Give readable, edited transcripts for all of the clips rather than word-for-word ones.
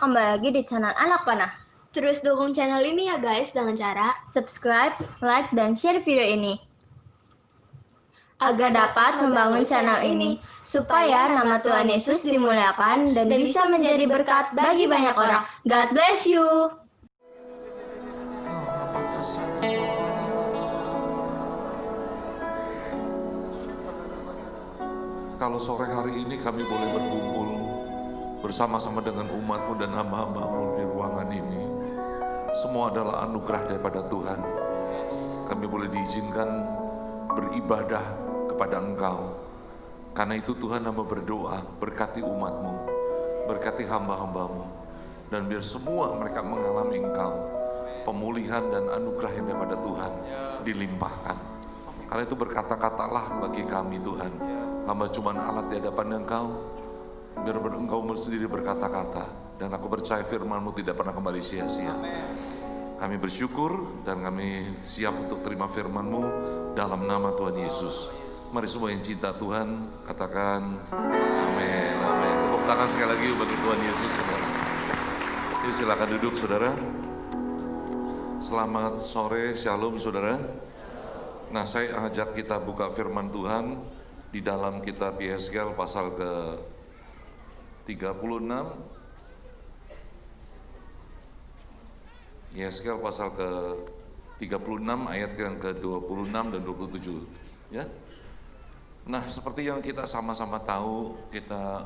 kembali lagi di channel Anak Panah. Terus dukung channel ini ya guys dengan cara Subscribe, like, dan share video ini agar dapat membangun channel ini supaya nama Tuhan Yesus dimuliakan dan bisa menjadi berkat bagi banyak orang. God bless you. Kalau sore hari ini kami boleh berkumpul bersama-sama dengan umat-Mu dan hamba-hamba-Mu di ruangan ini, semua adalah anugerah daripada Tuhan. Kami boleh diizinkan beribadah kepada Engkau. Karena itu Tuhan, hamba berdoa, berkati umat-Mu, berkati hamba-hamba-Mu, dan biar semua mereka mengalami Engkau, pemulihan dan anugerah yang daripada Tuhan dilimpahkan. Karena itu berkata-katalah bagi kami Tuhan, hamba cuma alat di hadapan Engkau, biar Engkau sendiri berkata-kata, dan aku percaya firman-Mu tidak pernah kembali sia-sia. Kami bersyukur dan kami siap untuk terima firman-Mu dalam nama Tuhan Yesus. Mari semua yang cinta Tuhan katakan amin, amin. Tepuk tangan sekali lagi bagi Tuhan Yesus, saudara. Jadi silakan duduk, saudara. Selamat sore, shalom, saudara. Nah, saya ajak kita buka firman Tuhan di dalam kitab Yeskel pasal ke 36. Yeskel pasal ke 36 ayat yang ke 26 dan 27, ya. Nah, seperti yang kita sama-sama tahu, kita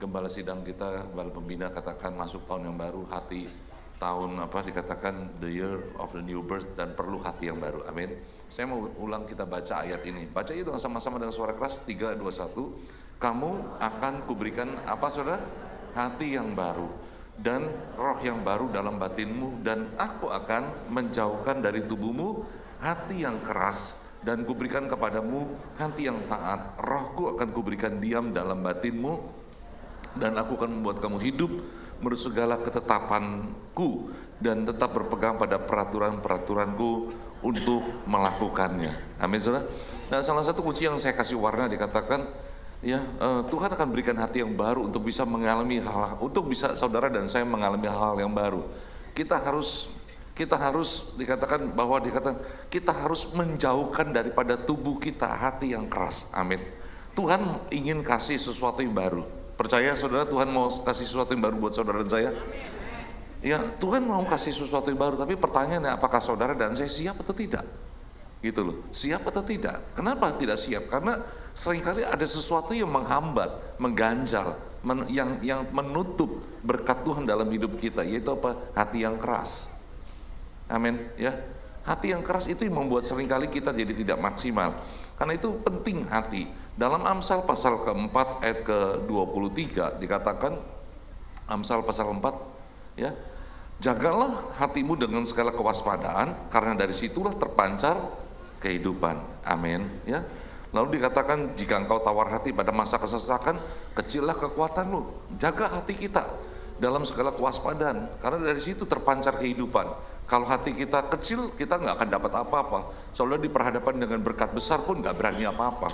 gembala sidang kita, gembala pembina katakan masuk tahun yang baru, hati tahun dikatakan the year of the new birth, dan perlu hati yang baru. Amin. Saya mau ulang, kita baca ayat ini. Baca itu sama-sama dengan suara keras. 3, 2, 1. Kamu akan kuberikan apa, saudara? Hati yang baru dan roh yang baru dalam batinmu, dan aku akan menjauhkan dari tubuhmu hati yang keras, dan kuberikan kepadamu hati yang taat. Rohku akan kuberikan diam dalam batinmu, dan aku akan membuat kamu hidup menurut segala ketetapanku, dan tetap berpegang pada peraturan-peraturanku untuk melakukannya. Amin, saudara. Nah, salah satu kunci yang saya kasih warna dikatakan, Tuhan akan berikan hati yang baru untuk bisa mengalami hal, untuk bisa saudara dan saya mengalami hal-hal yang baru. Kita harus dikatakan bahwa kita harus menjauhkan daripada tubuh kita hati yang keras. Amin. Tuhan ingin kasih sesuatu yang baru. Percaya saudara, Tuhan mau kasih sesuatu yang baru buat saudara dan saya? Ya, Tuhan mau kasih sesuatu yang baru, tapi pertanyaannya apakah saudara dan saya siap atau tidak? Gitu loh, siap atau tidak? Kenapa tidak siap? Karena seringkali ada sesuatu yang menghambat, mengganjal, yang menutup berkat Tuhan dalam hidup kita, yaitu apa? Hati yang keras. Amin, ya. Hati yang keras itu yang membuat seringkali kita jadi tidak maksimal. Karena itu penting hati. Dalam Amsal pasal keempat ayat ke-23 dikatakan, Amsal pasal 4, ya, jagalah hatimu dengan segala kewaspadaan, karena dari situlah terpancar kehidupan. Amin, ya. Lalu dikatakan, jika engkau tawar hati pada masa kesesakan, kecillah kekuatanmu. Jaga hati kita dalam segala kewaspadaan, karena dari situ terpancar kehidupan. Kalau hati kita kecil, kita nggak akan dapat apa-apa. Soalnya diperhadapkan dengan berkat besar pun nggak berani apa-apa.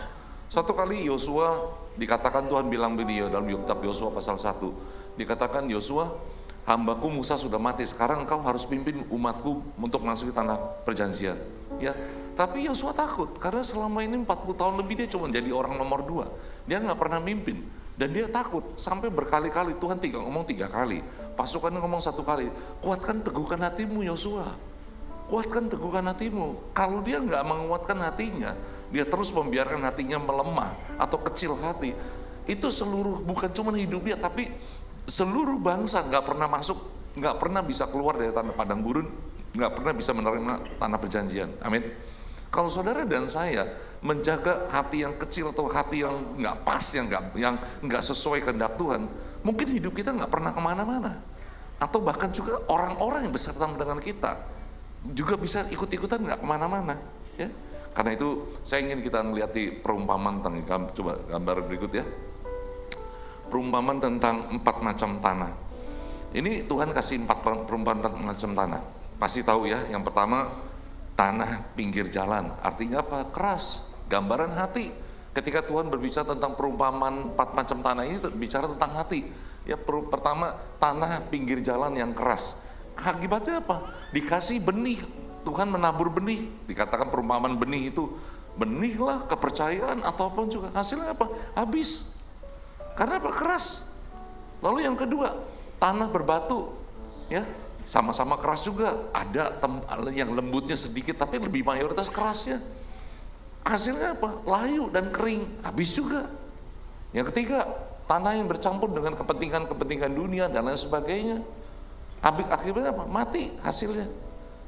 Satu kali Yosua dikatakan, Tuhan bilang beliau dalam kitab Yosua pasal 1, dikatakan, Yosua, hambaku Musa sudah mati, sekarang engkau harus pimpin umatku untuk masuk ke tanah perjanjian. Ya, tapi Yosua takut, karena selama ini 40 tahun lebih dia cuma jadi orang nomor 2. Dia nggak pernah mimpin, dan dia takut sampai berkali-kali. Tuhan ngomong 3 kali, pasukannya ngomong 1 kali. Kuatkan teguhkan hatimu Yosua, kuatkan teguhkan hatimu. Kalau dia nggak menguatkan hatinya, dia terus membiarkan hatinya melemah atau kecil hati, itu seluruh, bukan cuma hidup dia, tapi seluruh bangsa nggak pernah masuk, nggak pernah bisa keluar dari tanah padang gurun, nggak pernah bisa menerima tanah perjanjian. Amin. Kalau saudara dan saya menjaga hati yang kecil atau hati yang nggak pas, yang nggak sesuai kehendak Tuhan, mungkin hidup kita nggak pernah kemana-mana, atau bahkan juga orang-orang yang beserta dengan kita juga bisa ikut-ikutan nggak kemana-mana, ya. Karena itu saya ingin kita melihat di perumpamaan tentang, coba gambar berikut ya, perumpamaan tentang 4 macam tanah. Ini Tuhan kasih 4 perumpamaan macam tanah. Pasti tahu ya, yang pertama tanah pinggir jalan, artinya apa? Keras, gambaran hati. Ketika Tuhan berbicara tentang perumpamaan 4 macam tanah ini, bicara tentang hati. Ya, pertama, tanah pinggir jalan yang keras. Akibatnya apa? Dikasih benih. Tuhan menabur benih. Dikatakan perumpamaan benih itu, benih lah, kepercayaan, ataupun juga hasilnya apa? Habis. Karena apa? Keras. Lalu yang kedua, tanah berbatu. Ya, sama-sama keras juga. Ada yang lembutnya sedikit, tapi lebih mayoritas kerasnya. Hasilnya apa? Layu dan kering, habis juga. Yang ketiga, tanah yang bercampur dengan kepentingan-kepentingan dunia dan lain sebagainya. Akhirnya apa? Mati hasilnya.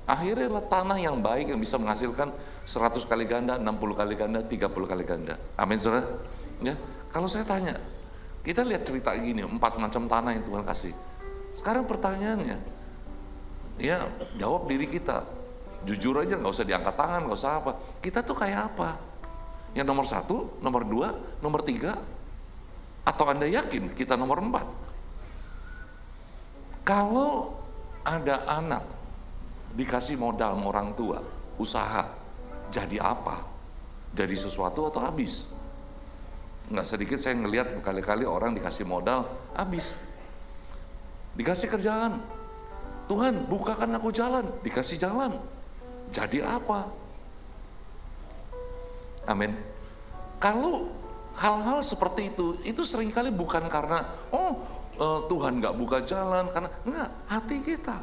Akhirnya adalah tanah yang baik yang bisa menghasilkan 100 kali ganda, 60 kali ganda, 30 kali ganda. Amin, saudara. Ya, kalau saya tanya, kita lihat cerita gini, 4 macam tanah yang Tuhan kasih. Sekarang pertanyaannya, ya jawab diri kita, jujur aja, nggak usah diangkat tangan, nggak usah apa. Kita tuh kayak apa? Yang nomor 1, nomor 2, nomor 3, atau Anda yakin kita nomor 4? Kalau ada anak dikasih modal sama orang tua, usaha, jadi apa? Jadi sesuatu atau habis? Nggak sedikit saya ngelihat berkali-kali orang dikasih modal, habis. Dikasih kerjaan, Tuhan bukakan aku jalan, dikasih jalan, jadi apa? Amin. Kalau hal-hal seperti itu seringkali bukan karena Tuhan nggak buka jalan, karena enggak, hati kita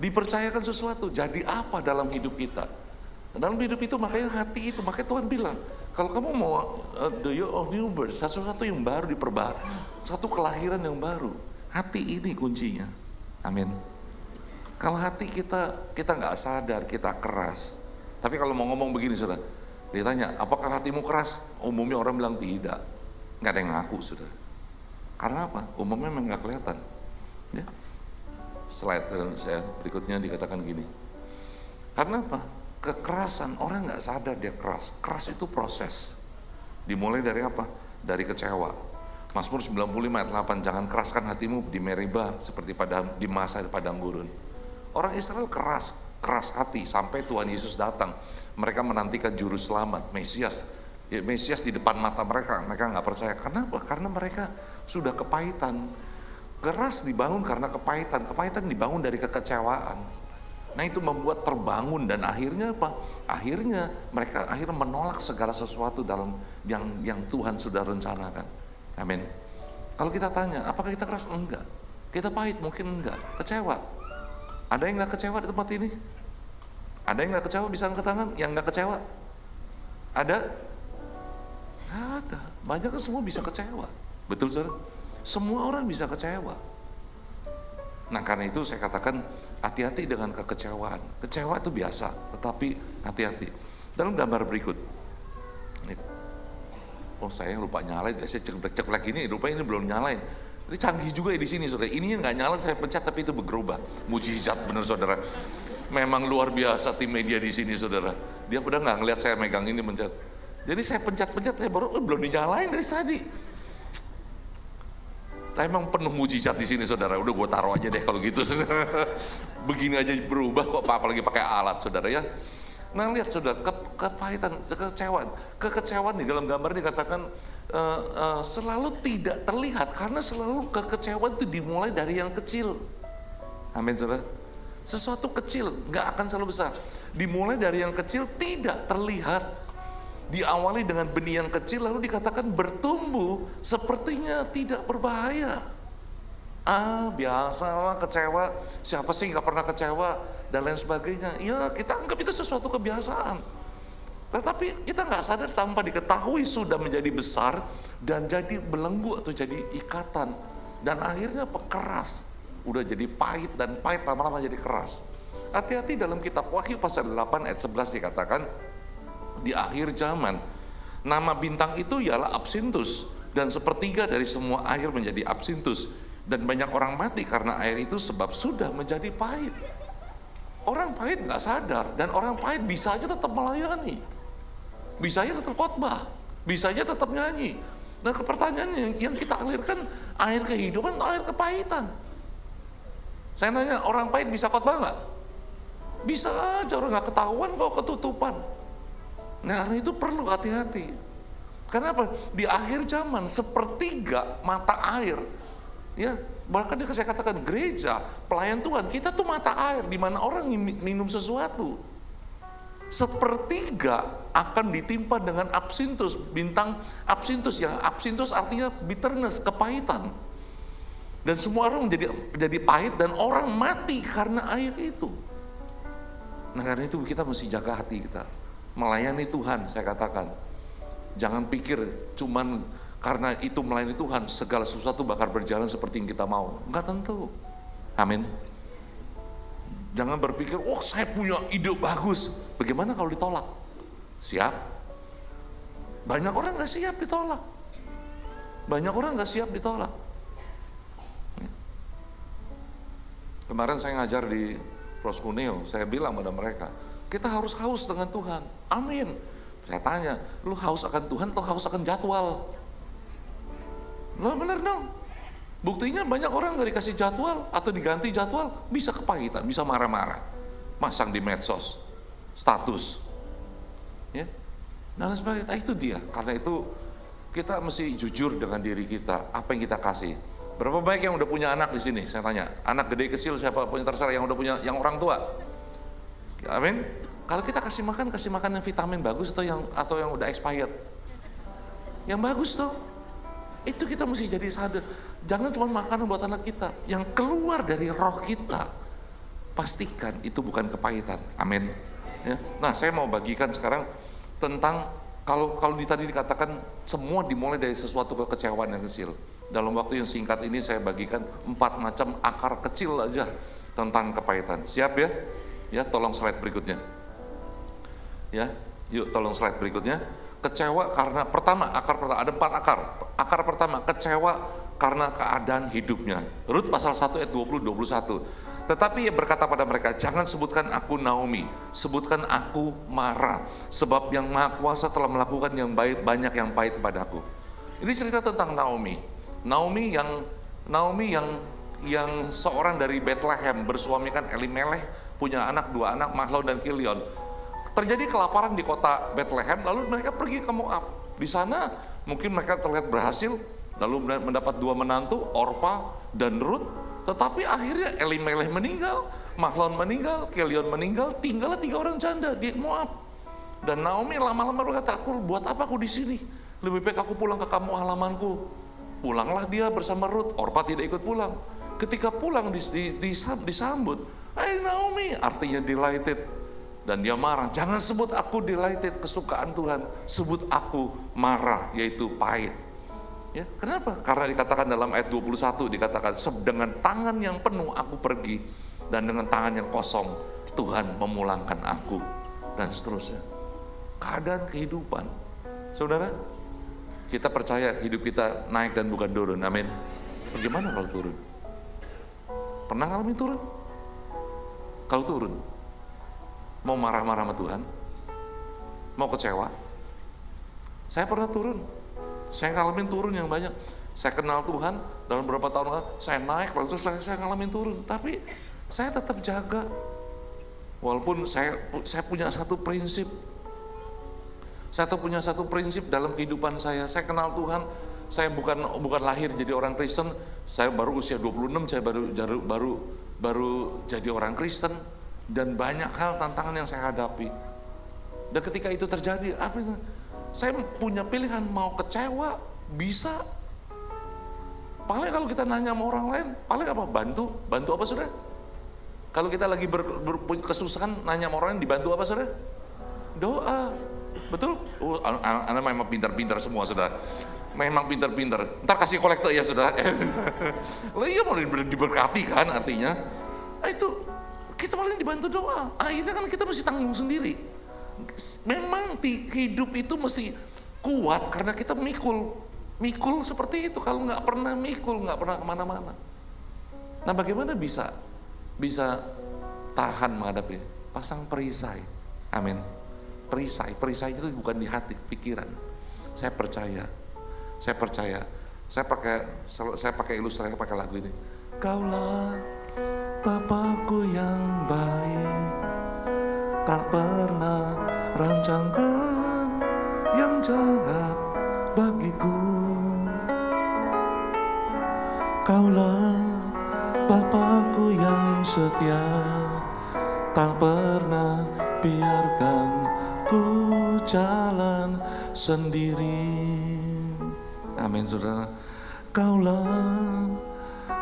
dipercayakan sesuatu, jadi apa dalam hidup kita? Dalam hidup itu makanya hati itu, makanya Tuhan bilang, kalau kamu mau the year of new birth, sesuatu yang baru diperbaharui, satu kelahiran yang baru, hati ini kuncinya. Amin. Kalau hati kita nggak sadar, kita keras. Tapi kalau mau ngomong begini, saudara, ditanya, apakah hatimu keras? Umumnya orang bilang tidak, nggak ada yang ngaku, saudara. Karena apa? Umumnya memang nggak kelihatan. Ya. Slide saya berikutnya dikatakan gini. Karena apa? Kekerasan, orang nggak sadar dia keras. Keras itu proses. Dimulai dari apa? Dari kecewa. Mazmur 95 ayat 8, jangan keraskan hatimu di Meribah seperti di masa padang gurun. Orang Israel keras hati sampai Tuhan Yesus datang. Mereka menantikan juru selamat, Mesias. Ya, Mesias di depan mata mereka nggak percaya. Karena apa? Karena mereka sudah kepahitan. Keras dibangun karena kepahitan dibangun dari kekecewaan. Nah, itu membuat terbangun dan akhirnya apa? Akhirnya mereka menolak segala sesuatu dalam yang Tuhan sudah rencanakan. Amin. Kalau kita tanya, apakah kita keras? Enggak. Kita pahit? Mungkin enggak. Kecewa? Ada yang enggak kecewa di tempat ini? Ada yang enggak kecewa? Bisa angkat tangan. Yang enggak kecewa? Ada? Nggak ada. Banyak kan semua bisa kecewa. Betul, saudara? Semua orang bisa kecewa. Nah, karena itu saya katakan hati-hati dengan kekecewaan. Kecewa itu biasa, tetapi hati-hati. Dalam gambar berikut. Oh, saya lupa nyalain, saya ceklek ini, rupanya ini belum nyalain. Ini canggih juga ya di sini, saudara. Ini yang nggak nyala, saya pencet tapi itu berubah. Mujizat bener, saudara. Memang luar biasa tim media di sini, saudara. Dia udah nggak ngeliat saya megang ini pencet. Jadi saya pencet, saya baru belum dinyalain dari tadi. Saya emang penuh mujizat di sini, saudara. Udah gue taruh aja deh kalau gitu. Begini aja berubah kok, apalagi pakai alat, saudara ya. Nah, lihat saudara, kepahitan, kekecewaan di dalam gambar ini dikatakan selalu tidak terlihat karena selalu kekecewaan itu dimulai dari yang kecil. Amin, saudara. Sesuatu kecil nggak akan selalu besar. Dimulai dari yang kecil tidak terlihat. Diawali dengan benih yang kecil lalu dikatakan bertumbuh sepertinya tidak berbahaya. Biasalah kecewa, siapa sih nggak pernah kecewa dan lain sebagainya. Ya, kita anggap itu sesuatu kebiasaan. Tetapi kita nggak sadar tanpa diketahui sudah menjadi besar dan jadi belenggu atau jadi ikatan dan akhirnya keras. Udah jadi pahit dan pahit lama-lama jadi keras. Hati-hati dalam kitab Wahyu pasal 8 ayat 11 dikatakan di akhir zaman nama bintang itu ialah absintus dan sepertiga dari semua air menjadi absintus. Dan banyak orang mati karena air itu sebab sudah menjadi pahit. Orang pahit nggak sadar dan orang pahit bisa aja tetap melayani, bisa aja tetap khotbah, bisa aja tetap nyanyi. Dan pertanyaannya yang kita alirkan air kehidupan atau air kepahitan? Saya nanya, orang pahit bisa khotbah nggak? Bisa aja, orang nggak ketahuan kok ketutupan. Nah, karena itu perlu hati-hati. Karena apa? Di akhir zaman sepertiga mata air, ya bahkan saya katakan gereja, pelayan Tuhan, kita tuh mata air di mana orang minum sesuatu. Sepertiga akan ditimpa dengan absintus, bintang absintus, yang absintus artinya bitterness, kepahitan. Dan semua orang menjadi pahit dan orang mati karena air itu. Nah karena itu kita mesti jaga hati kita, melayani Tuhan. Saya katakan, jangan pikir cuman karena itu melayani Tuhan segala sesuatu bakal berjalan seperti yang kita mau. Enggak tentu. Amin. Jangan berpikir, oh saya punya ide bagus, bagaimana kalau ditolak? Siap? Banyak orang gak siap ditolak. Banyak orang gak siap ditolak. Kemarin saya ngajar di Proskuneo, saya bilang pada mereka, kita harus haus dengan Tuhan. Amin. Saya tanya, lu haus akan Tuhan atau haus akan jadwal? Nah benar dong. Buktinya banyak orang gak dikasih jadwal atau diganti jadwal, bisa kepahitan, bisa marah-marah. Masang di medsos, status. Ya. Dan sebagainya. Nah itu dia. Karena itu kita mesti jujur dengan diri kita, apa yang kita kasih. Berapa baik yang udah punya anak di sini? Saya tanya, anak gede kecil siapa pun terserah yang udah punya, yang orang tua. Amin. Kalau kita kasih makan yang vitamin bagus atau yang udah expired? Yang bagus tuh. Itu kita mesti jadi sadar. Jangan cuma makanan buat anak kita, yang keluar dari roh kita. Pastikan itu bukan kepahitan. Amin. Ya. Nah, saya mau bagikan sekarang tentang kalau tadi dikatakan semua dimulai dari sesuatu kekecewaan yang kecil. Dalam waktu yang singkat ini saya bagikan 4 macam akar kecil aja tentang kepahitan. Siap ya? Ya, tolong slide berikutnya. Ya, yuk tolong slide berikutnya. Kecewa karena akar pertama ada 4 akar. Akar pertama kecewa karena keadaan hidupnya. Rut pasal 1 ayat 20-21. Tetapi ia berkata pada mereka, jangan sebutkan aku Naomi, sebutkan aku Mara, sebab yang Maha Kuasa telah melakukan yang baik, banyak yang pahit padaku. Ini cerita tentang Naomi. Naomi yang seorang dari Bethlehem, bersuamikan Elimelech, punya anak 2 anak, Mahlon dan Kilion. Terjadi kelaparan di kota Bethlehem, lalu mereka pergi ke Moab. Di sana mungkin mereka terlihat berhasil, lalu mendapat 2 menantu, Orpa dan Rut. Tetapi akhirnya Elimelech meninggal, Mahlon meninggal, Kilion meninggal, tinggallah 3 orang janda di Moab. Dan Naomi lama-lama berkata, buat apa aku di sini? Lebih baik aku pulang ke kampung halamanku. Pulanglah dia bersama Rut. Orpa tidak ikut pulang. Ketika pulang disambut, hai Naomi, artinya delighted. Dan dia marah, jangan sebut aku delighted, kesukaan Tuhan, sebut aku marah, yaitu pahit. Ya, kenapa? Karena dikatakan dalam ayat 21, dikatakan dengan tangan yang penuh aku pergi, dan dengan tangan yang kosong Tuhan memulangkan aku, dan seterusnya. Keadaan kehidupan. Saudara, kita percaya hidup kita naik dan bukan turun, amin. Bagaimana kalau turun? Pernah ngalamin turun? Kalau turun, mau marah-marah sama Tuhan? Mau kecewa? Saya pernah turun. Saya ngalamin turun yang banyak. Saya kenal Tuhan, dalam beberapa tahun saya naik, lalu saya ngalamin turun. Tapi saya tetap jaga. Walaupun saya punya satu prinsip. Saya tuh punya satu prinsip dalam kehidupan saya. Saya kenal Tuhan. Saya bukan lahir jadi orang Kristen. Saya baru usia 26, saya baru jadi orang Kristen, dan banyak hal tantangan yang saya hadapi. Dan ketika itu terjadi, saya punya pilihan, mau kecewa, bisa. Paling kalau kita nanya sama orang lain, paling apa? Bantu apa saudara? Kalau kita lagi kesusahan, nanya sama orang lain, dibantu apa saudara? Doa. Betul? Anak memang pintar-pintar semua saudara. Memang pintar-pintar. Ntar kasih kolektor ya saudara. Lah iya mau diberkati kan artinya. Itu kita paling dibantu doa. Akhirnya kan kita mesti tanggung sendiri. Memang hidup itu mesti kuat karena kita mikul seperti itu. Kalau nggak pernah mikul, nggak pernah kemana-mana. Nah bagaimana bisa tahan menghadapi? Pasang perisai. Amin. Perisai itu bukan di hati, pikiran. Saya percaya. Saya pakai ilustrasi, pakai lagu ini. Kaulah Bapakku yang baik, tak pernah rancangkan yang jahat bagiku. Kaulah Bapakku yang setia, tak pernah biarkan ku jalan sendiri. Amin saudara. Kaulah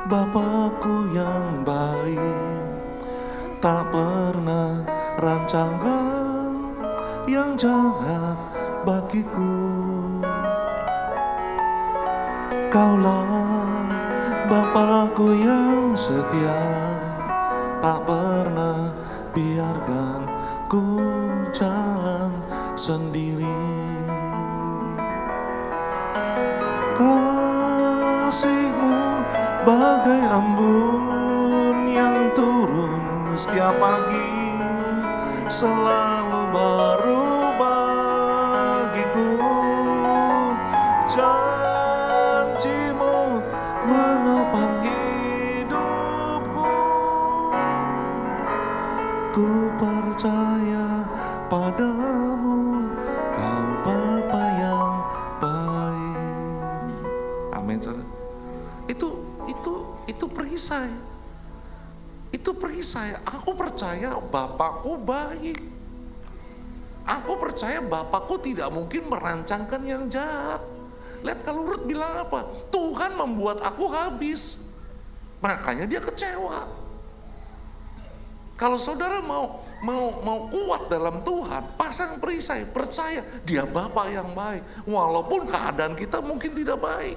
Bapakku yang baik, tak pernah rancangan yang jahat bagiku. Kaulah Bapakku yang setia, tak pernah biarkan ku jalan sendiri. Kasih-Mu bagai embun yang turun setiap pagi, selalu baru bagiku. Janji-Mu menopang hidupku. Ku percaya padamu, Kau Bapa yang baik. Amin saudara. Itu perisai. Itu perisai. Aku percaya Bapakku baik. Aku percaya Bapakku tidak mungkin merancangkan yang jahat. Lihat kalau Ruth bilang apa? Tuhan membuat aku habis. Makanya dia kecewa. Kalau saudara mau kuat dalam Tuhan, pasang perisai, percaya Dia Bapa yang baik. Walaupun keadaan kita mungkin tidak baik.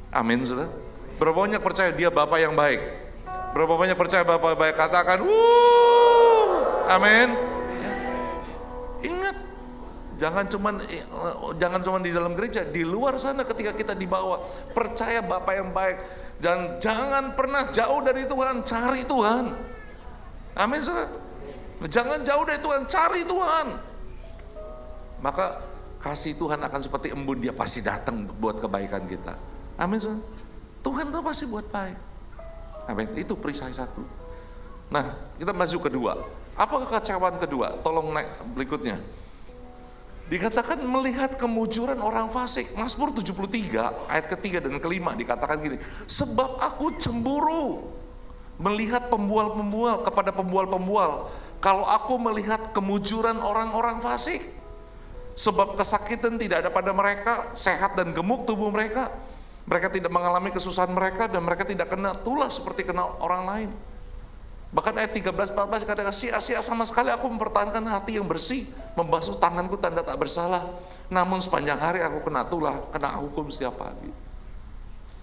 Amin saudara. Berapa banyak percaya Dia Bapa yang baik? Berapa banyak percaya Bapa baik? Katakan, amin. Ya. Ingat, jangan cuman di dalam gereja, di luar sana ketika kita dibawa, percaya Bapa yang baik. Dan jangan pernah jauh dari Tuhan, cari Tuhan. Amin saudara. Jangan jauh dari Tuhan, cari Tuhan. Maka kasih Tuhan akan seperti embun, Dia pasti datang buat kebaikan kita. Amin saudara. Tuhan itu pasti buat baik. Amin. Itu perisai satu. Nah, kita maju kedua. Apa kekecewaan kedua? Tolong naik berikutnya. Dikatakan melihat kemujuran orang fasik. Mazmur 73 ayat ketiga dan kelima dikatakan gini, sebab aku cemburu melihat pembual-pembual kepada pembual-pembual, kalau aku melihat kemujuran orang-orang fasik. Sebab kesakitan tidak ada pada mereka, sehat dan gemuk tubuh mereka. Mereka tidak mengalami kesusahan mereka, dan mereka tidak kena tulah seperti kena orang lain. Bahkan ayat 13-14 katakan, sia-sia sama sekali aku mempertahankan hati yang bersih, membasuh tanganku tanda tak bersalah. Namun sepanjang hari aku kena tulah, kena hukum setiap pagi.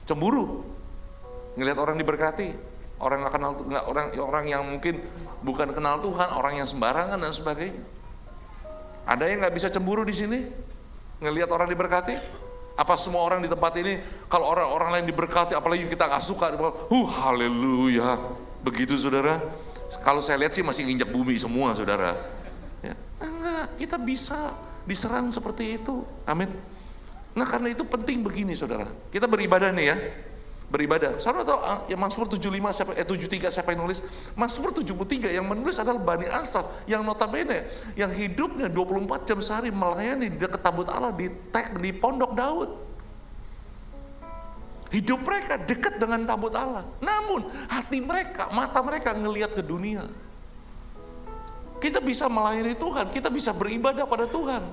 Cemburu, ngelihat orang diberkati, orang nggak kenal, orang yang mungkin bukan kenal Tuhan, orang yang sembarangan dan sebagainya. Ada yang nggak bisa cemburu di sini, ngelihat orang diberkati? Apa semua orang di tempat ini kalau orang lain diberkati, apalagi kita nggak suka, haleluya, begitu saudara? Kalau saya lihat sih masih nginjak bumi semua saudara. Ya, enggak, kita bisa diserang seperti itu, amin. Nah karena itu penting begini saudara, kita beribadah nih ya, beribadah. Saudara tahu ya Mazmur 73 siapa yang nulis? Mazmur 73 yang menulis adalah Bani Asaf, yang notabene yang hidupnya 24 jam sehari melayani di dekat tabut Allah di pondok Daud. Hidup mereka dekat dengan tabut Allah. Namun hati mereka, mata mereka ngelihat ke dunia. Kita bisa melayani Tuhan, kita bisa beribadah pada Tuhan.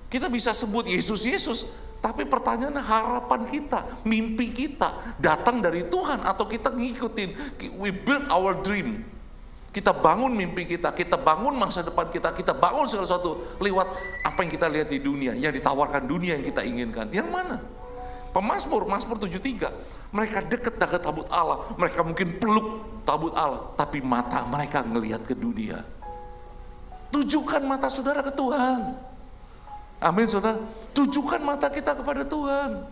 Kita bisa sebut Yesus, Yesus, tapi pertanyaan harapan kita, mimpi kita datang dari Tuhan atau kita ngikutin, we build our dream. Kita bangun mimpi kita bangun masa depan kita bangun segala sesuatu lewat apa yang kita lihat di dunia, yang ditawarkan dunia yang kita inginkan. Yang mana? Mazmur 73, mereka dekat dengan tabut Allah, mereka mungkin peluk tabut Allah, tapi mata mereka ngelihat ke dunia. Tujukan mata saudara ke Tuhan. Amin saudara, tujukan mata kita kepada Tuhan.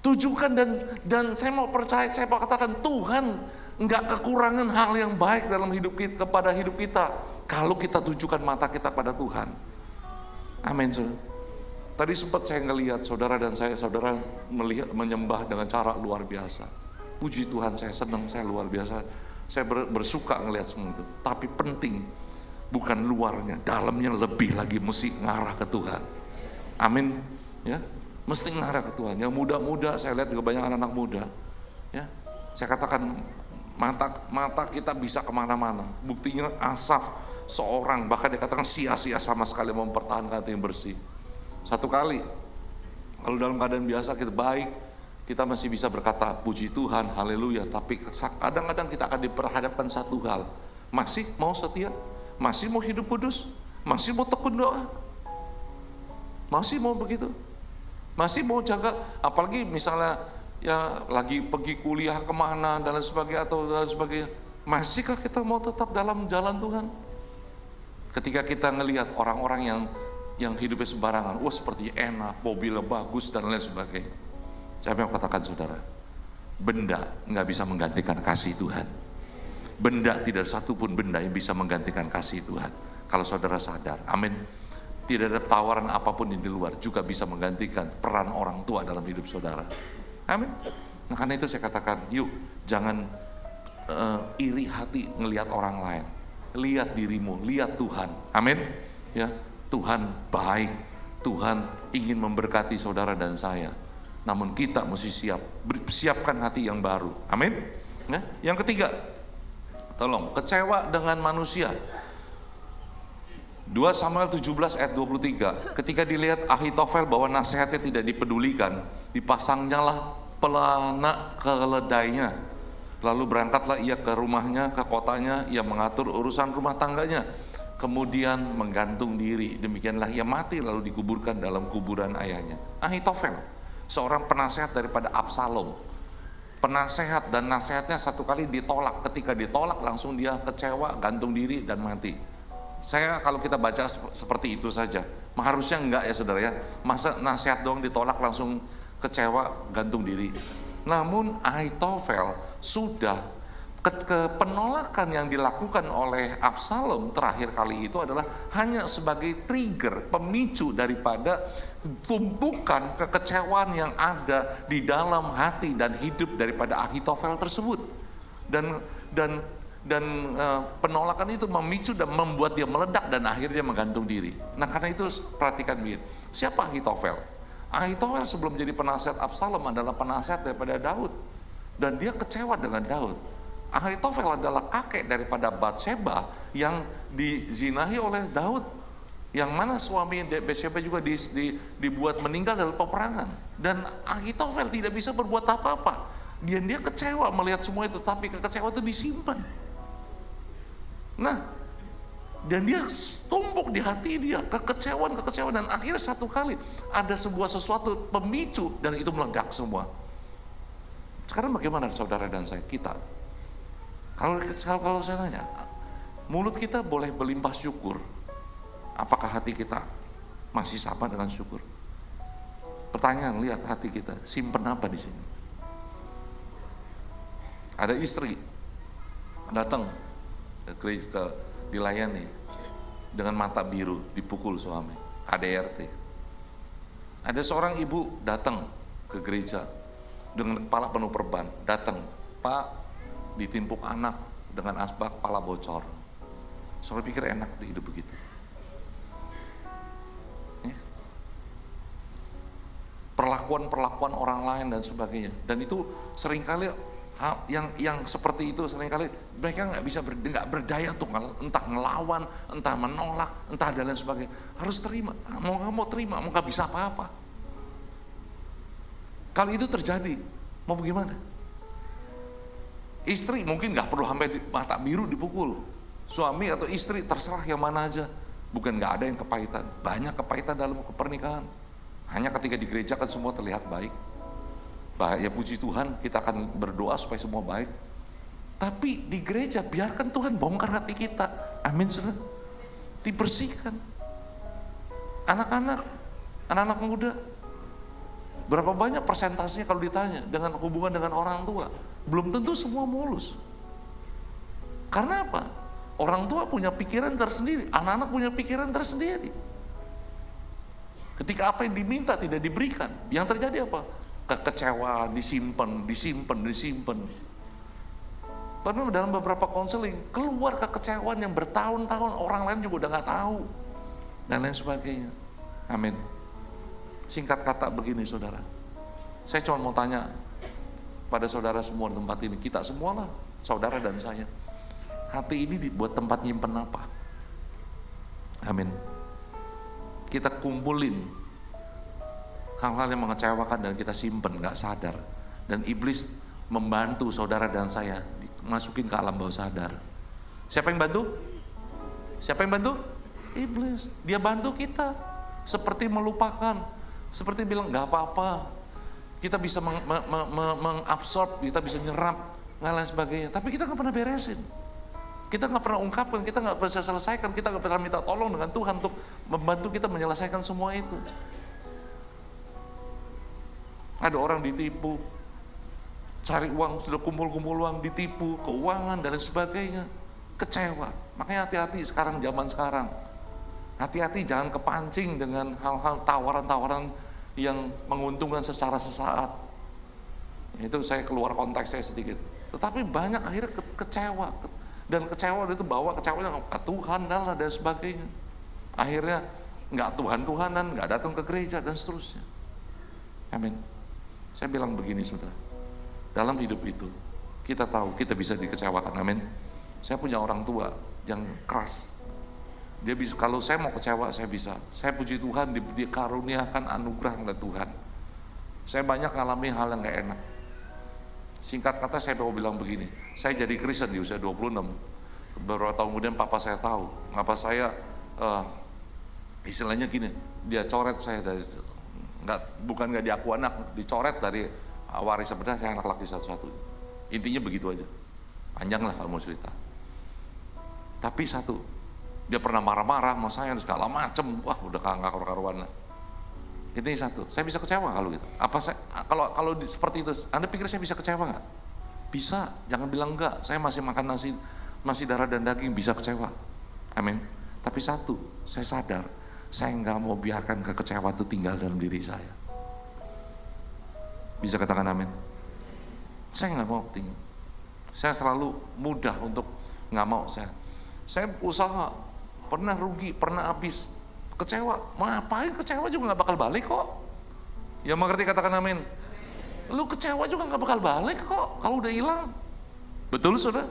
Tujukan dan saya mau percaya, saya mau katakan Tuhan nggak kekurangan hal yang baik dalam hidup kita, kepada hidup kita kalau kita tujukan mata kita pada Tuhan. Amin saudara. Tadi sempat saya ngelihat saudara dan saudara melihat menyembah dengan cara luar biasa. Puji Tuhan, saya senang, saya luar biasa. Saya bersuka ngelihat semua itu. Tapi penting bukan luarnya, dalamnya lebih lagi mesti ngarah ke Tuhan. Amin. Ya, mesti ngarah ke Tuhan. Yang muda-muda, saya lihat juga banyak anak-anak muda. Ya, saya katakan mata kita bisa kemana-mana. Buktinya Asaf seorang, bahkan dikatakan sia-sia sama sekali mempertahankan hati yang bersih. Satu kali, kalau dalam keadaan biasa kita baik, kita masih bisa berkata puji Tuhan, haleluya. Tapi kadang-kadang kita akan diperhadapkan satu hal, masih mau setia, masih mau hidup kudus, masih mau tekun doa, masih mau begitu, masih mau jaga, apalagi misalnya ya lagi pergi kuliah kemana dan lain sebagainya atau dan sebagainya, masihkah kita mau tetap dalam jalan Tuhan? Ketika kita ngelihat orang-orang yang hidupnya sembarangan, wah seperti enak, mobilnya bagus dan lain sebagainya. Saya mau katakan saudara, benda nggak bisa menggantikan kasih Tuhan. Benda, tidak satu pun benda yang bisa menggantikan kasih Tuhan. Kalau saudara sadar, amin. Tidak ada tawaran apapun di luar juga bisa menggantikan peran orang tua dalam hidup saudara. Amin. Nah, karena itu saya katakan, yuk jangan iri hati ngelihat orang lain. Lihat dirimu, lihat Tuhan. Amin. Ya, Tuhan baik. Tuhan ingin memberkati saudara dan saya. Namun kita mesti siapkan hati yang baru. Amin. Ya. Yang ketiga, tolong, kecewa dengan manusia. 2 Samuel 17 ayat 23, ketika dilihat Ahitofel bahwa nasihatnya tidak dipedulikan, dipasangnyalah pelana keledainya. Lalu berangkatlah ia ke rumahnya, ke kotanya, ia mengatur urusan rumah tangganya. Kemudian menggantung diri, demikianlah ia mati lalu dikuburkan dalam kuburan ayahnya. Ahitofel, seorang penasehat daripada Absalom. Penasehat dan nasihatnya satu kali ditolak, ketika ditolak langsung dia kecewa, gantung diri dan mati. Saya kalau kita baca seperti itu saja, harusnya enggak ya saudara ya, masa nasihat doang ditolak langsung kecewa gantung diri. Namun Ahitofel sudah penolakan yang dilakukan oleh Absalom terakhir kali itu adalah hanya sebagai trigger, pemicu daripada tumpukan kekecewaan yang ada di dalam hati dan hidup daripada Ahitofel tersebut. Dan penolakan itu memicu dan membuat dia meledak dan akhirnya menggantung diri. Nah karena itu perhatikan begini, siapa Ahitofel? Ahitofel sebelum jadi penasihat Absalom adalah penasihat daripada Daud, dan dia kecewa dengan Daud. Ahitofel adalah kakek daripada Batseba yang dizinahi oleh Daud, yang mana suami Batseba juga dibuat meninggal dalam peperangan. Dan Ahitofel tidak bisa berbuat apa-apa. Dia kecewa melihat semua itu, tapi kekecewaan itu disimpan. Nah, dan dia tumpuk di hati dia, kekecewaan, dan akhirnya satu kali ada sebuah sesuatu pemicu dan itu meledak semua. Sekarang bagaimana saudara dan saya, kita? Kalau saya tanya, mulut kita boleh berlimpah syukur, apakah hati kita masih sama dengan syukur? Pertanyaan, lihat hati kita, simpen apa di sini? Ada istri datang gereja dilayani dengan mata biru, dipukul suami, KDRT. Ada seorang ibu datang ke gereja dengan kepala penuh perban, datang, Pak, ditimpuk anak dengan asbak, kepala bocor. Saudara pikir enak hidup begitu? Perlakuan orang lain dan sebagainya, dan itu seringkali yang seperti itu seringkali mereka nggak berdaya untuk entah ngelawan, entah menolak, entah dan lain sebagainya. Harus terima, mau nggak mau terima, mau nggak bisa apa-apa. Kalau itu terjadi, mau bagaimana? Istri mungkin nggak perlu sampai mata biru dipukul, suami atau istri terserah yang mana aja. Bukan nggak ada yang kepahitan, banyak kepahitan dalam pernikahan. Hanya ketika di gereja kan semua terlihat baik. Ya puji Tuhan, kita akan berdoa supaya semua baik. Tapi di gereja biarkan Tuhan bongkar hati kita. Amin, saudara. Dibersihkan. Anak-anak muda, berapa banyak persentasenya kalau ditanya dengan hubungan dengan orang tua? Belum tentu semua mulus. Karena apa? Orang tua punya pikiran tersendiri, anak-anak punya pikiran tersendiri. Ketika apa yang diminta tidak diberikan, yang terjadi apa? Kekecewaan disimpan. Padahal dalam beberapa konseling keluar kekecewaan yang bertahun-tahun orang lain juga udah nggak tahu dan lain sebagainya. Amin. Singkat kata begini saudara, saya cuma mau tanya pada saudara semua di tempat ini, kita semua lah, saudara dan saya, hati ini dibuat tempat nyimpen apa? Amin. Kita kumpulin hal-hal yang mengecewakan dan kita simpen gak sadar, dan iblis membantu saudara dan saya masukin ke alam bawah sadar. Siapa yang bantu? Siapa yang bantu? Iblis. Dia bantu kita seperti melupakan, seperti bilang gak apa-apa, kita bisa mengabsorb, kita bisa nyerap, nggak lain sebagainya. Tapi kita nggak pernah beresin, kita nggak pernah ungkapkan, kita nggak bisa selesaikan, kita nggak pernah minta tolong dengan Tuhan untuk membantu kita menyelesaikan semua itu. Ada orang ditipu, cari uang, sudah kumpul-kumpul uang, ditipu, keuangan dan lain sebagainya, kecewa. Makanya hati-hati sekarang, zaman sekarang. Hati-hati jangan kepancing dengan hal-hal tawaran-tawaran yang menguntungkan secara sesaat. Itu saya keluar konteksnya sedikit. Tetapi banyak akhirnya kecewa. Dan kecewa itu bawa kecewanya ke Tuhan dan sebagainya. Akhirnya nggak Tuhan-Tuhanan, nggak datang ke gereja dan seterusnya. Amin. Saya bilang begini saudara, dalam hidup itu kita tahu kita bisa dikecewakan. Amin. Saya punya orang tua yang keras. Dia bisa, kalau saya mau kecewa saya bisa. Saya puji Tuhan dikaruniakan anugerah oleh Tuhan. Saya banyak ngalami hal yang gak enak. Singkat kata saya mau bilang begini, saya jadi Kristen di usia 26. Beberapa tahun kemudian papa saya tahu. Papa saya istilahnya gini, dia coret saya dari, bukan gak diaku anak, dicoret dari warisan, benar saya anak laki satu-satu. Intinya begitu aja. Panjang lah kalau mau cerita. Tapi satu, dia pernah marah-marah sama saya segala macem, wah udah nggak karu-karuan lah. Ini satu, saya bisa kecewa kalau gitu. Apa saya kalau seperti itu, Anda pikir saya bisa kecewa nggak? Bisa, jangan bilang enggak. Saya masih makan nasi, masih darah dan daging, bisa kecewa. Amin. Tapi satu, saya sadar, saya nggak mau biarkan kekecewaan itu tinggal dalam diri saya. Bisa katakan amin? Saya nggak mau tinggal. Saya selalu mudah untuk nggak mau. Saya usaha, pernah rugi, pernah habis, kecewa. Mau ngapain kecewa juga gak bakal balik kok. Yang mengerti katakan amin. Lu kecewa juga gak bakal balik kok kalau udah hilang. Betul saudara?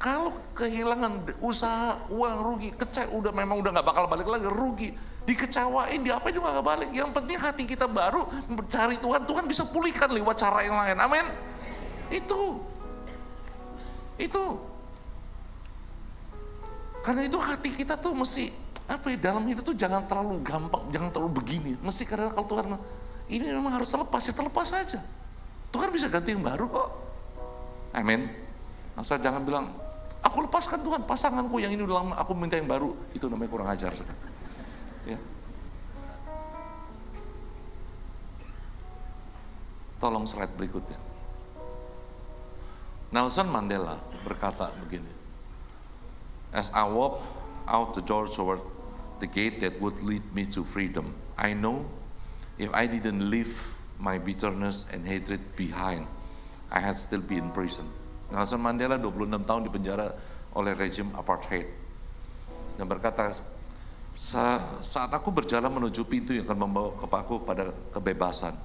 Kalau kehilangan usaha, uang, rugi, kecewa, memang udah gak bakal balik lagi, rugi, dikecewain, diapain juga gak balik. Yang penting hati kita baru mencari Tuhan, Tuhan bisa pulihkan lewat cara yang lain. Amin. Itu karena itu hati kita tuh mesti dalam hidup tuh jangan terlalu gampang, jangan terlalu begini. Mesti karena kalau Tuhan ini memang harus terlepas, ya terlepas saja. Tuhan bisa ganti yang baru kok. Amin. Masa jangan bilang, aku lepaskan Tuhan, pasanganku yang ini udah lama, aku minta yang baru. Itu namanya kurang ajar. Ya. Tolong slide berikutnya. Nelson Mandela berkata begini, as I walk out the door toward the gate that would lead me to freedom, I know if I didn't leave my bitterness and hatred behind, I had still be in prison. Nelson Mandela 26 tahun dipenjara oleh rejim apartheid. Dan berkata, saat aku berjalan menuju pintu yang akan membawa aku pada kebebasan,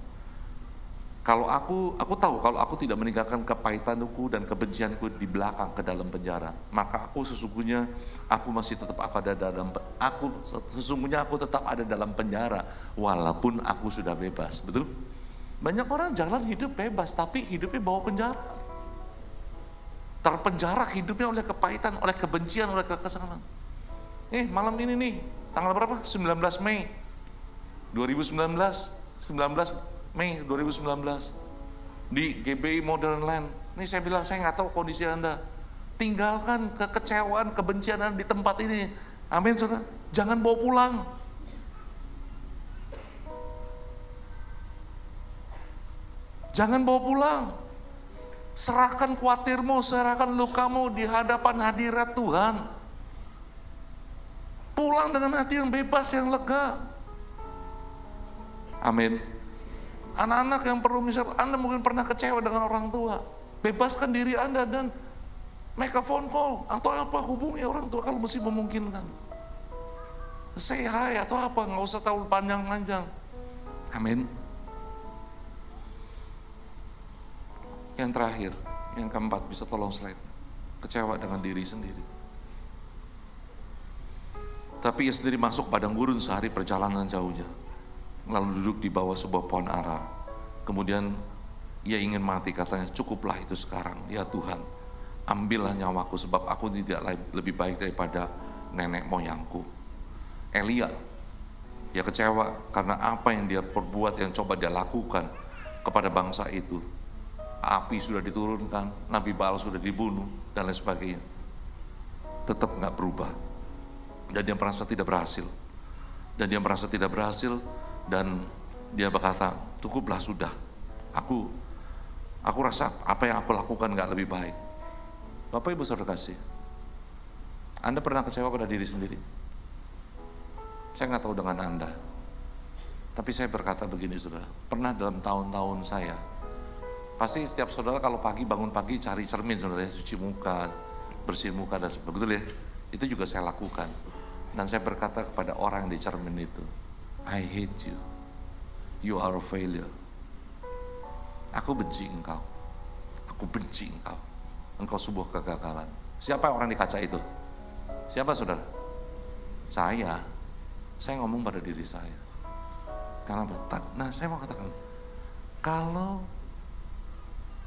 kalau aku tahu kalau aku tidak meninggalkan kepahitanku dan kebencianku di belakang ke dalam penjara, maka sesungguhnya aku tetap ada dalam penjara walaupun aku sudah bebas. Betul? Banyak orang jalan hidup bebas tapi hidupnya bawa penjara. Terpenjara hidupnya oleh kepahitan, oleh kebencian, oleh kekesalan. Malam ini nih, tanggal berapa? 19 Mei 2019, 19 Mei 2019 di GBI Modern Land. Ini saya bilang, saya nggak tahu kondisi Anda. Tinggalkan kekecewaan, kebencian Anda di tempat ini. Amin saudara. Jangan bawa pulang. Jangan bawa pulang. Serahkan khawatirmu, serahkan lukamu di hadapan hadirat Tuhan. Pulang dengan hati yang bebas, yang lega. Amin. Anak-anak yang perlu, misal Anda mungkin pernah kecewa dengan orang tua, bebaskan diri Anda dan make a phone call atau hubungi orang tua kalau masih memungkinkan. Say hi atau apa, nggak usah tahu panjang-panjang. Amin. Yang terakhir, yang keempat, bisa tolong slide. Kecewa dengan diri sendiri. Tapi ia sendiri masuk padang gurun sehari perjalanan jauhnya. Lalu duduk di bawah sebuah pohon ara. Kemudian ia ingin mati, katanya, cukuplah itu sekarang. Ya Tuhan, ambillah nyawaku sebab aku tidak lebih baik daripada nenek moyangku. Elia, dia kecewa karena apa yang dia perbuat, yang coba dia lakukan kepada bangsa itu. Api sudah diturunkan, Nabi Baal sudah dibunuh, dan lain sebagainya. Tetap nggak berubah. Dan dia merasa tidak berhasil. Dan dia berkata, cukuplah sudah. Aku rasa apa yang aku lakukan nggak lebih baik. Bapak Ibu Saudara kasih, Anda pernah kecewa pada diri sendiri? Saya nggak tahu dengan Anda. Tapi saya berkata begini, saudara. Pernah dalam tahun-tahun saya, pasti setiap saudara kalau bangun pagi cari cermin, saudara, cuci muka, bersihin muka dan sebagainya, betul ya? Itu juga saya lakukan. Dan saya berkata kepada orang di cermin itu, I hate you. You are a failure. Aku benci engkau. Engkau sebuah kegagalan. Siapa orang di kaca itu? Siapa saudara? Saya ngomong pada diri saya. Karena nah saya mau katakan, kalau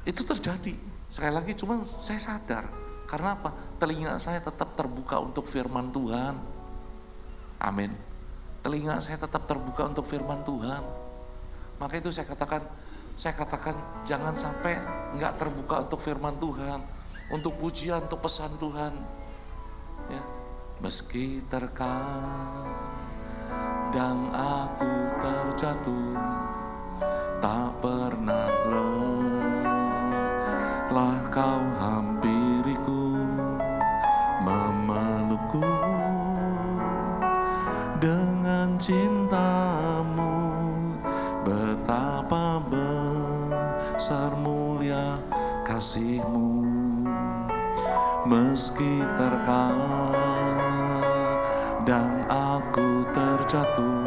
itu terjadi, sekali lagi cuma saya sadar. Karena apa? Telinga saya tetap terbuka untuk firman Tuhan. Amin. Telinga saya tetap terbuka untuk firman Tuhan. Maka itu saya katakan jangan sampai nggak terbuka untuk firman Tuhan, untuk pujian, untuk pesan Tuhan. Ya. Meski terkadang aku terjatuh, tak pernah lelah kau hampiriku, memelukku dengan cintamu. Betapa besar mulia kasih-Mu. Meski terkadang aku terjatuh,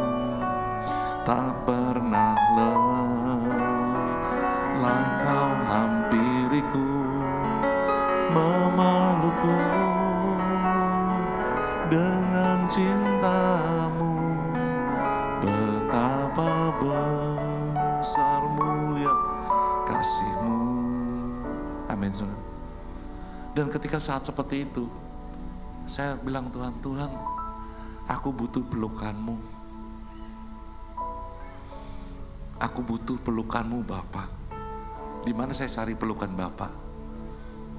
tak pernah lelah kau hampiriku, memelukku dengan cintamu. Betapa besar mulia kasih-Mu. Amin, saudara. Dan ketika saat seperti itu, saya bilang, Tuhan, aku butuh pelukan-Mu. Aku butuh pelukan-Mu, Bapa. Di mana saya cari pelukan Bapa?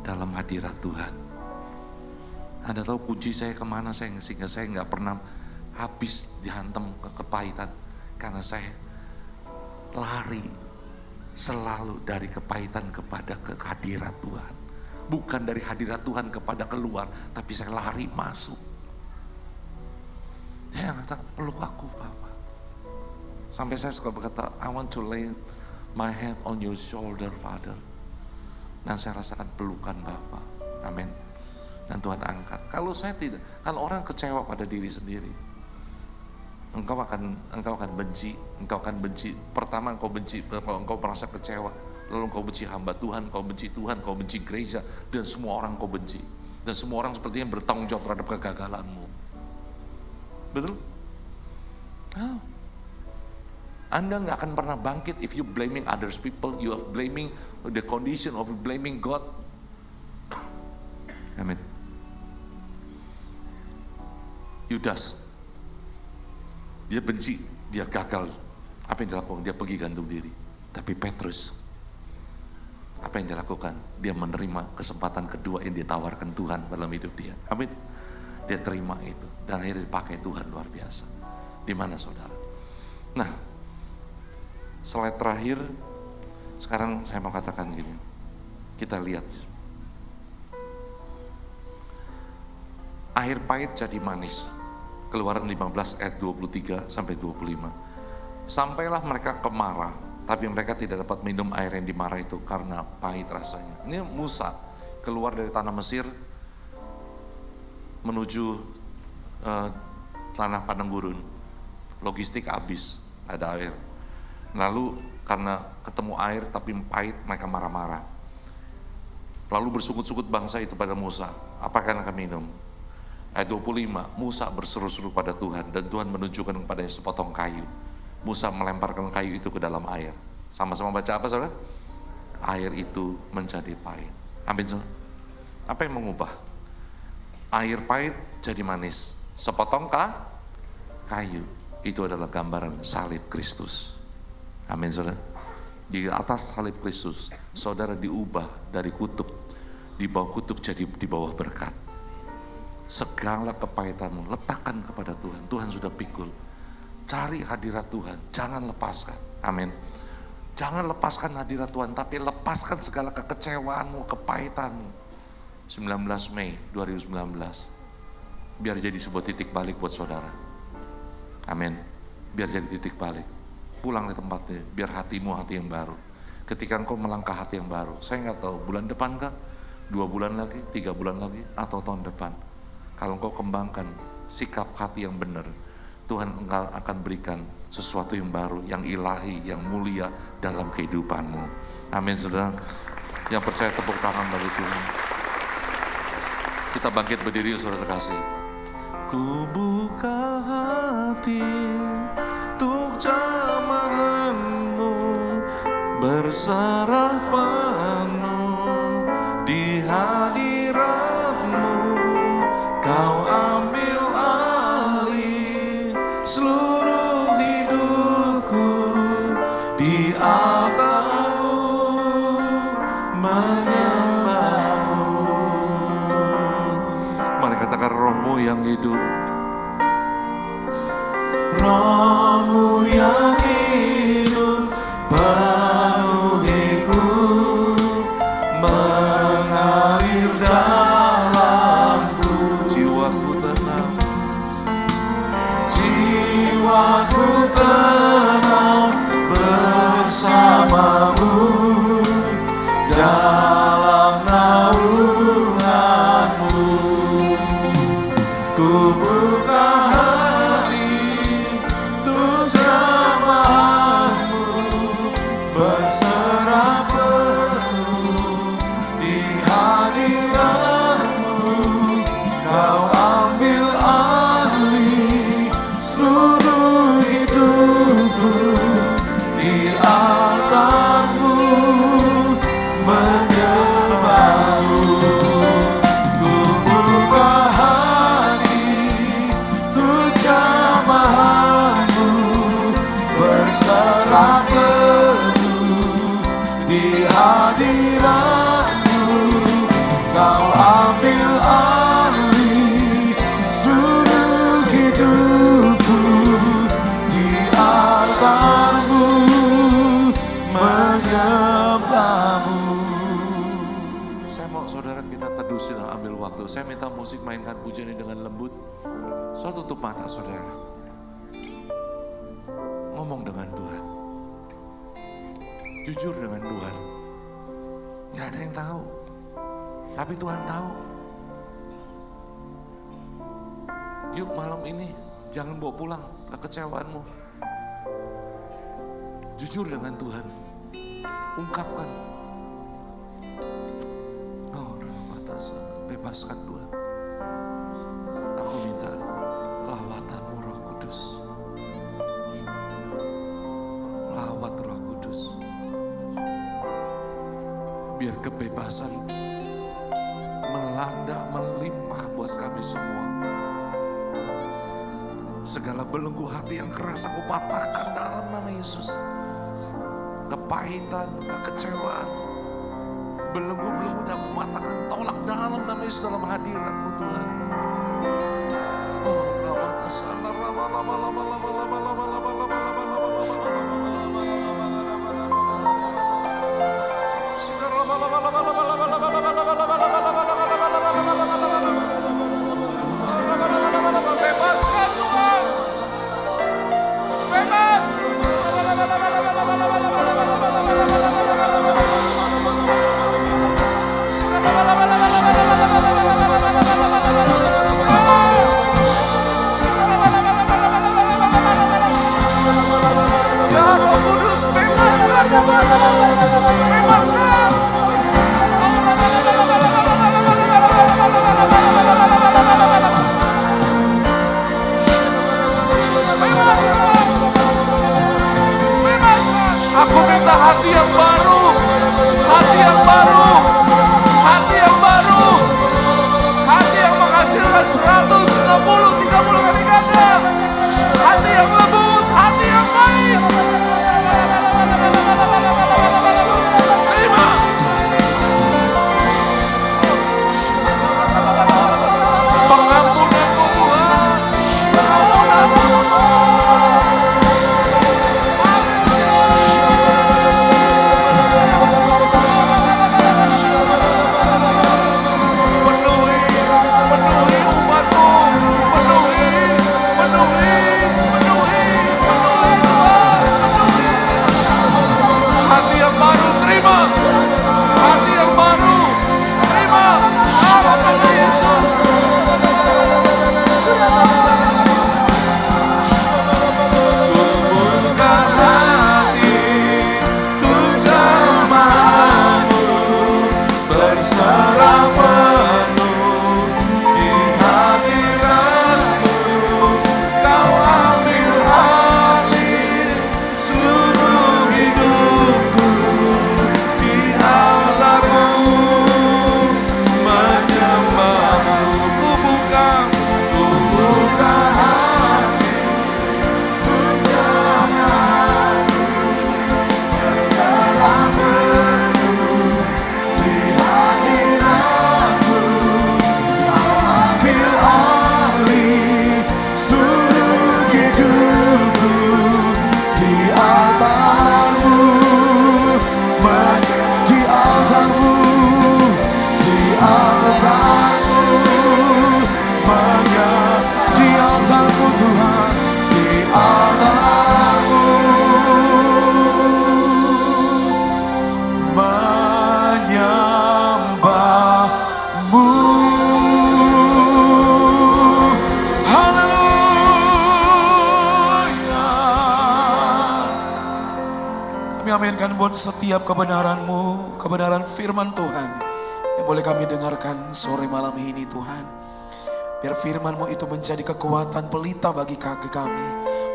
Dalam hadirat Tuhan. Anda tahu kunci saya kemana, sehingga saya nggak pernah habis dihantam kepahitan, karena saya lari selalu dari kepahitan kepada kehadirat Tuhan. Bukan dari hadirat Tuhan kepada keluar, tapi saya lari masuk. Saya kata, peluk aku Bapak. Sampai saya suka berkata, I want to lay my hand on your shoulder, Father. Dan saya rasakan pelukan Bapak. Amin. Dan Tuhan angkat. Kalau orang kecewa pada diri sendiri, engkau akan benci. Pertama engkau benci, kalau engkau merasa kecewa, lalu engkau benci hamba Tuhan, kau benci gereja, dan semua orang kau benci. Dan semua orang sepertinya bertanggung jawab terhadap kegagalanmu. Betul? Oh. Anda nggak akan pernah bangkit if you blaming others people, you are blaming the condition of blaming God. Amin. Yudas, dia benci, dia gagal. Apa yang dilakukan? Dia pergi gantung diri. Tapi Petrus, apa yang dia lakukan? Dia menerima kesempatan kedua yang ditawarkan Tuhan dalam hidup dia. Amin. Dia terima itu dan akhirnya dipakai Tuhan luar biasa. Di mana saudara? Nah, slide terakhir. Sekarang saya mau katakan gini. Kita lihat. Akhir pahit jadi manis. Keluaran 15 ayat 23 sampai 25. Sampailah mereka ke Marah, tapi mereka tidak dapat minum air yang di Marah itu karena pahit rasanya. Ini Musa keluar dari tanah Mesir menuju tanah padang gurun, logistik habis, ada air. Lalu karena ketemu air tapi pahit, mereka marah-marah. Lalu bersungut-sungut bangsa itu pada Musa, apa yang akan minum? Ayat 25, Musa berseru-seru pada Tuhan, dan Tuhan menunjukkan kepadanya sepotong kayu. Musa melemparkan kayu itu ke dalam air. Sama-sama baca apa saudara? Air itu menjadi pahit. Amin saudara. Apa yang mengubah? Air pahit jadi manis. Sepotong kayu, itu adalah gambaran salib Kristus. Amin saudara. Di atas salib Kristus, saudara diubah dari kutuk, di bawah kutuk jadi di bawah berkat. Segala kepahitanmu letakkan kepada Tuhan. Tuhan sudah pikul. Cari hadirat Tuhan, jangan lepaskan. Amin. Jangan lepaskan hadirat Tuhan, tapi lepaskan segala kekecewaanmu, kepahitanmu. 19 Mei 2019, biar jadi sebuah titik balik buat saudara. Amin. Biar jadi titik balik. Pulang di tempatnya, biar hatimu hati yang baru. Ketika engkau melangkah hati yang baru, saya nggak tahu bulan depan kah, 2 bulan lagi, 3 bulan lagi, atau tahun depan. Kalau engkau kembangkan sikap hati yang benar, Tuhan engkau akan berikan sesuatu yang baru, yang ilahi, yang mulia dalam kehidupanmu. Amin saudara. Yang percaya tepuk tangan bagi Tuhan. Kita bangkit berdiri saudara kasih. Ku buka hati untuk jamahanmu, berserah penuh di hadiratmu. Kau ambil alih seluruh hidupku, di altarmu menyembahmu. Mari katakan rohmu yang hidup. Rohmu yang hidup penuhiku, mengalir dalamku. Jiwaku tenang, jiwaku tenang bersamamu dalam naunganmu. Ku buka hati untuk jamahanmu, berserah penuh di hadiratmu. Kau ambil alih seluruh hidupku, di altarmu menyembahmu. Ku buka hati untuk jamahanmu, berserah penuh di hadiratmu. Kau ambil alih seluruh hidupku, di altarmu menyembahmu. Saya mau saudara kita teduh sedang ambil waktu. Saya minta musik mainkan pujian ini dengan lembut. Saudara tutup mata saudara. Ngomong dengan Tuhan. Jujur dengan Tuhan. Gak ada yang tahu. Tapi Tuhan tahu. Yuk malam ini jangan bawa pulang kekecewaanmu. Jujur dengan Tuhan. Ungkapkan. Oh, batas, bebaskan Tuhan. Aku minta lawatan-Mu Roh Kudus. Lawat Roh Kudus. Biar kebebasan melanda, melimpah buat kami semua. Segala belenggu hati yang keras aku patahkan dalam nama Yesus. Kepahitan, kekecewaan, belenggu-belenggu yang aku patahkan, tolak dalam nama Yesus, dalam hadirat-Mu Tuhan. Oh, lama sana, bebaskan Tuhan, bebas. Bebaskan buat setiap kebenaran-Mu, kebenaran firman Tuhan yang boleh kami dengarkan sore malam ini Tuhan. Biar firman-Mu itu menjadi kekuatan pelita bagi kaki kami,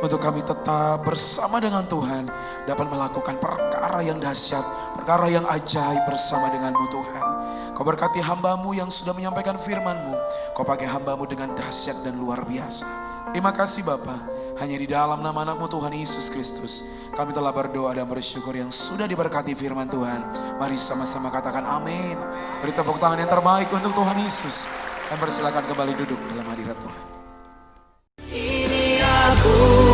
untuk kami tetap bersama dengan Tuhan, dapat melakukan perkara yang dahsyat, perkara yang ajaib bersama dengan-Mu Tuhan. Kau berkati hamba-Mu yang sudah menyampaikan firman-Mu, Kau pakai hamba-Mu dengan dahsyat dan luar biasa. Terima kasih Bapa, hanya di dalam nama anak-Mu Tuhan Yesus Kristus kami telah berdoa dan bersyukur yang sudah diberkati firman Tuhan. Mari sama-sama katakan amin. Beri tepuk tangan yang terbaik untuk Tuhan Yesus. Dan persilakan kembali duduk dalam hadirat Tuhan. Ini aku